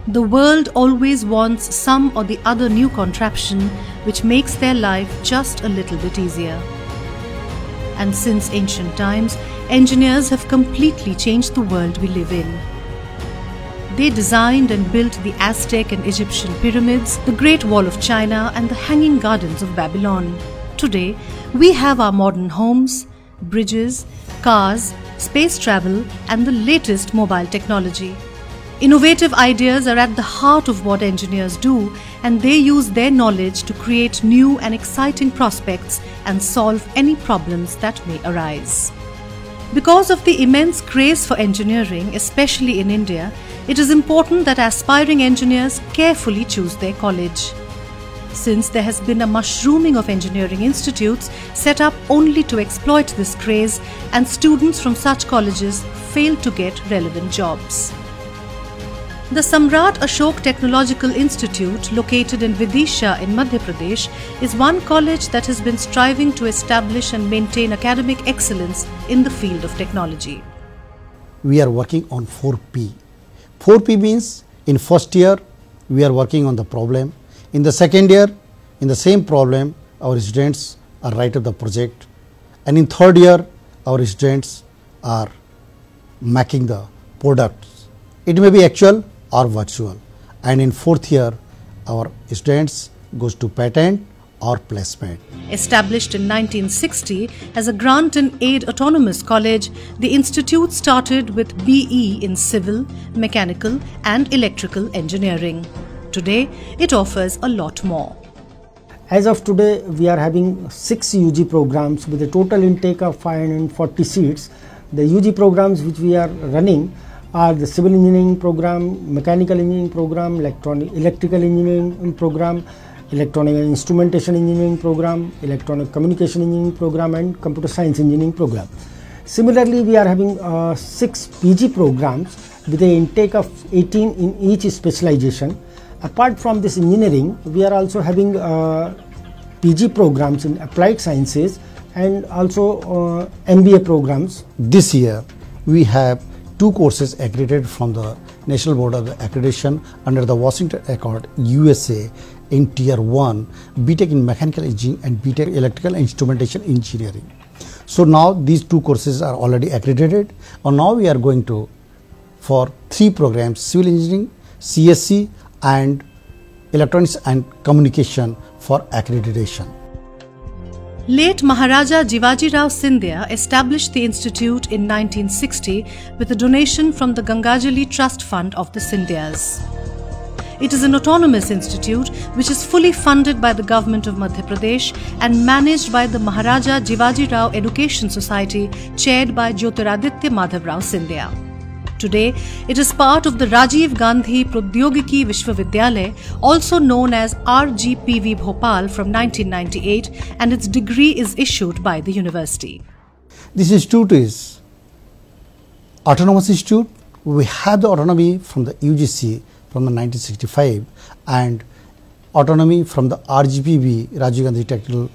The world always wants some or the other new contraption which makes their life just a little bit easier. And since ancient times, engineers have completely changed the world we live in. They designed and built the Aztec and Egyptian pyramids, the Great Wall of China, and the Hanging Gardens of Babylon. Today, we have our modern homes, bridges, cars, space travel, and the latest mobile technology. Innovative ideas are at the heart of what engineers do, and they use their knowledge to create new and exciting prospects and solve any problems that may arise. Because of the immense craze for engineering, especially in India, it is important that aspiring engineers carefully choose their college. Since there has been a mushrooming of engineering institutes set up only to exploit this craze, and students from such colleges fail to get relevant jobs. The Samrat Ashok Technological Institute, located in Vidisha in Madhya Pradesh, is one college that has been striving to establish and maintain academic excellence in the field of technology. We are working on 4P. 4P means in first year we are working on the problem. In the second year, in the same problem, our students are writing the project. And in third year, our students are making the products. It may be actual or virtual. And in fourth year, our students goes to patent or placement. Established in 1960 as a grant and aid autonomous college, the institute started with BE in civil, mechanical and electrical engineering. Today, it offers a lot more. As of today, we are having 6 UG programs with a total intake of 540 seats. The UG programs which we are running are the civil engineering program, mechanical engineering program, electrical engineering program, electronic and instrumentation engineering program, electronic communication engineering program, and computer science engineering program. Similarly, we are having 6 PG programs with an intake of 18 in each specialization. Apart from this engineering, we are also having PG programs in applied sciences and also MBA programs. This year, we have 2 courses accredited from the National Board of Accreditation under the Washington Accord USA in Tier 1, BTech in Mechanical Engineering and BTech Electrical Instrumentation Engineering. So now these 2 courses are already accredited, and now we are going to for 3 programs: Civil Engineering, CSC and Electronics and Communication for accreditation. Late Maharaja Jivaji Rao Scindia established the institute in 1960 with a donation from the Gangajali Trust Fund of the Scindias. It is an autonomous institute which is fully funded by the government of Madhya Pradesh and managed by the Maharaja Jivaji Rao Education Society, chaired by Jyotiraditya Madhav Rao Scindia. Today, it is part of the Rajiv Gandhi Pradyogiki Vishwavidyalaya, also known as RGPV Bhopal, from 1998, and its degree is issued by the university. This institute is autonomous institute. We have the autonomy from the UGC from the 1965 and autonomy from the RGPV Rajiv Gandhi Technical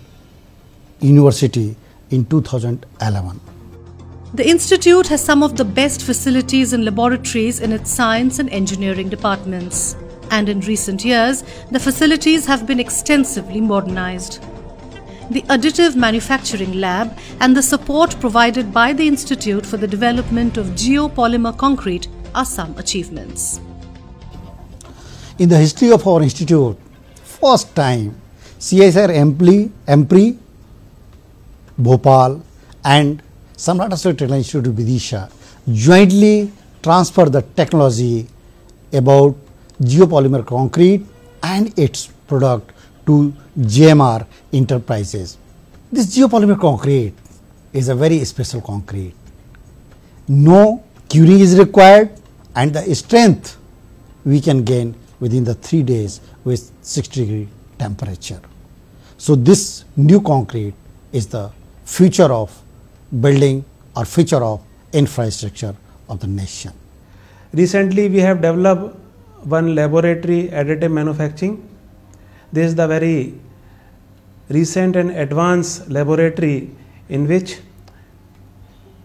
University in 2011. The institute has some of the best facilities and laboratories in its science and engineering departments. And in recent years, the facilities have been extensively modernized. The additive manufacturing lab and the support provided by the institute for the development of geopolymer concrete are some achievements. In the history of our institute, first time CSIR EMPRI, Bhopal and Samrat Ashok Technology Institute of Vidisha jointly transfer the technology about geopolymer concrete and its product to JMR Enterprises. This geopolymer concrete is a very special concrete. No curing is required, and the strength we can gain within the 3 days with 60-degree temperature. So this new concrete is the future of building or future of infrastructure of the nation. Recently, we have developed one laboratory additive manufacturing. This is the very recent and advanced laboratory in which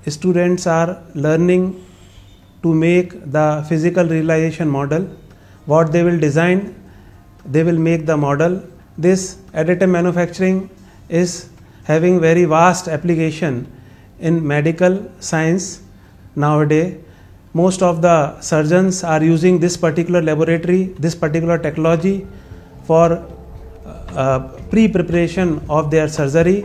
students are learning to make the physical realization model what they will design, they will make the model. This additive manufacturing is having very vast application in medical science nowadays. Most of the surgeons are using this particular laboratory, this particular technology for pre-preparation of their surgery.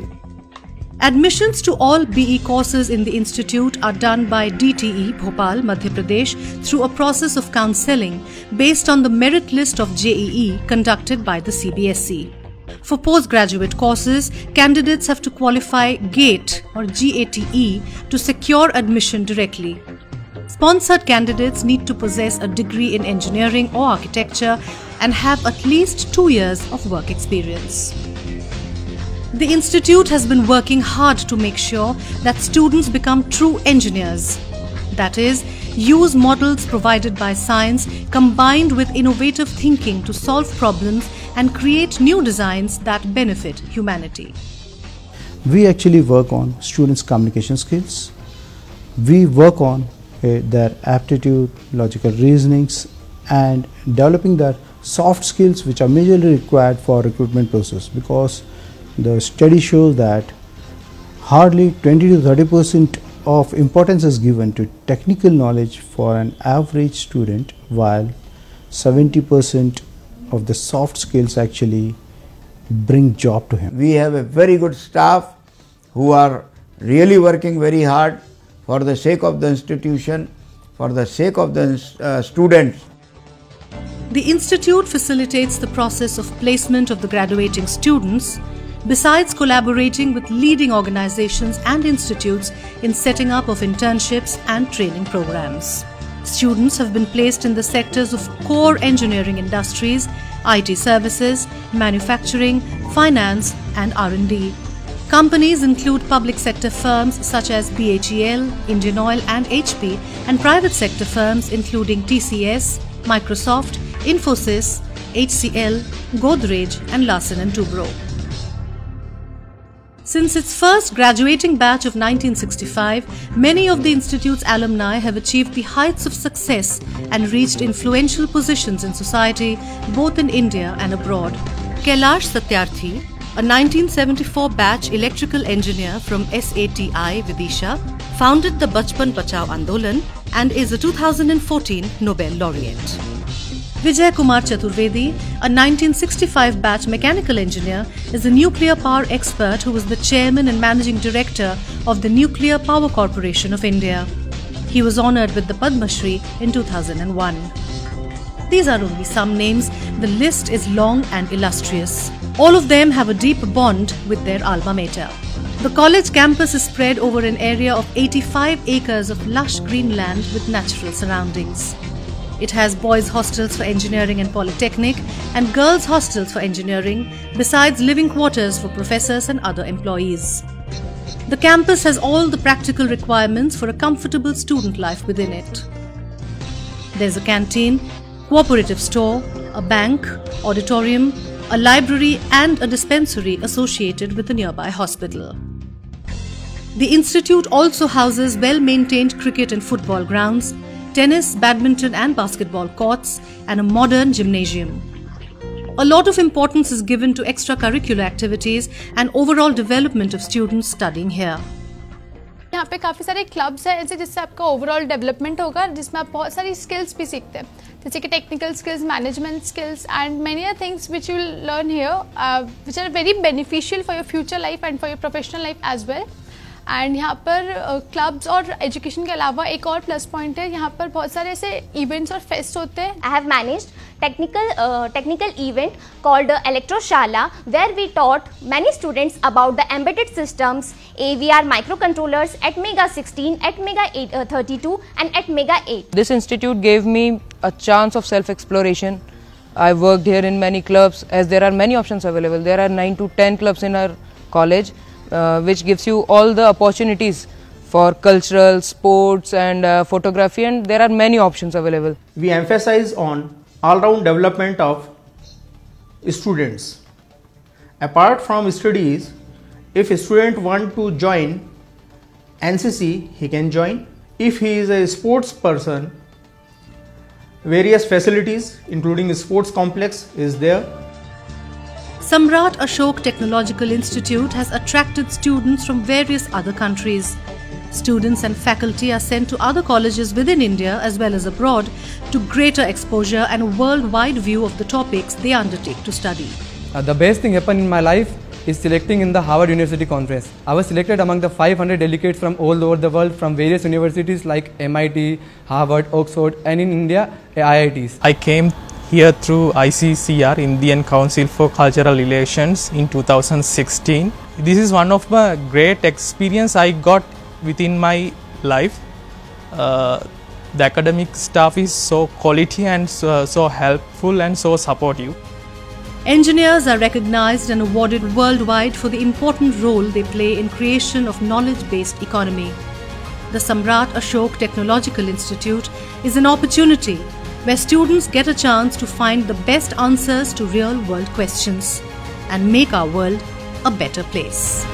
Admissions to all BE courses in the institute are done by DTE, Bhopal, Madhya Pradesh, through a process of counselling based on the merit list of JEE conducted by the CBSE. For postgraduate courses, candidates have to qualify GATE or GATE to secure admission directly. Sponsored candidates need to possess a degree in engineering or architecture and have at least 2 years of work experience. The institute has been working hard to make sure that students become true engineers. That is, use models provided by science combined with innovative thinking to solve problems and create new designs that benefit humanity. We actually work on students' communication skills. We work on their aptitude, logical reasonings, and developing their soft skills which are majorly required for recruitment process, because the study shows that hardly 20 to 30% of importance is given to technical knowledge for an average student, while 70% of the soft skills actually bring job to him. We have a very good staff who are really working very hard for the sake of the institution, for the sake of the students. The institute facilitates the process of placement of the graduating students, besides collaborating with leading organizations and institutes in setting up of internships and training programs. Students have been placed in the sectors of core engineering industries, IT services, manufacturing, finance and R&D. Companies include public sector firms such as BHEL, Indian Oil and HP, and private sector firms including TCS, Microsoft, Infosys, HCL, Godrej and Larsen & Toubro. Since its first graduating batch of 1965, many of the institute's alumni have achieved the heights of success and reached influential positions in society, both in India and abroad. Kailash Satyarthi, a 1974 batch electrical engineer from SATI Vidisha, founded the Bachpan Bachao Andolan and is a 2014 Nobel laureate. Vijay Kumar Chaturvedi, a 1965 batch mechanical engineer, is a nuclear power expert who was the chairman and managing director of the Nuclear Power Corporation of India. He was honoured with the Padma Shri in 2001. These are only some names. The list is long and illustrious. All of them have a deep bond with their alma mater. The college campus is spread over an area of 85 acres of lush green land with natural surroundings. It has boys' hostels for engineering and polytechnic and girls' hostels for engineering, besides living quarters for professors and other employees. The campus has all the practical requirements for a comfortable student life within it. There's a canteen, cooperative store, a bank, auditorium, a library and a dispensary associated with the nearby hospital. The institute also houses well-maintained cricket and football grounds, tennis, badminton and basketball courts, and a modern gymnasium. A lot of importance is given to extracurricular activities and overall development of students studying here. यहाँ पे काफ़ी सारे clubs हैं ऐसे जिससे आपका overall development होगा, जिसमें आप बहुत सारी स्किल्स भी सीखते हैं, जैसे कि technical skills, management skills and many other things which you will learn here which are very beneficial for your future life and for your professional life as well. And यहाँ पर क्लब्स और education के अलावा एक और plus point है, यहाँ पर बहुत सारे ऐसे इवेंट्स और फेस्ट होते हैं. I have managed technical event called Electroshala, where we taught many students about the embedded systems, AVR microcontrollers at Mega 16, at Mega 32 and at Mega 8. This institute gave me a chance of self-exploration. I worked here in many clubs, as there are many options available. There are 9 to 10 clubs in our college, which gives you all the opportunities for cultural, sports and photography, and there are many options available. We emphasize on all-round development of students. Apart from studies, if a student want to join NCC, he can join. If he is a sports person, various facilities including sports complex is there. Samrat Ashok Technological Institute has attracted students from various other countries. Students and faculty are sent to other colleges within India as well as abroad to greater exposure and a worldwide view of the topics they undertake to study. The best thing happened in my life is selecting in the Harvard University Conference. I was selected among the 500 delegates from all over the world from various universities like MIT, Harvard, Oxford, and in India, IITs. I came here through ICCR, Indian Council for Cultural Relations, in 2016. This is one of the great experience I got within my life. The academic staff is so quality and so helpful and so supportive. Engineers are recognized and awarded worldwide for the important role they play in creation of knowledge-based economy. The Samrat Ashok Technological Institute is an opportunity where students get a chance to find the best answers to real-world questions and make our world a better place.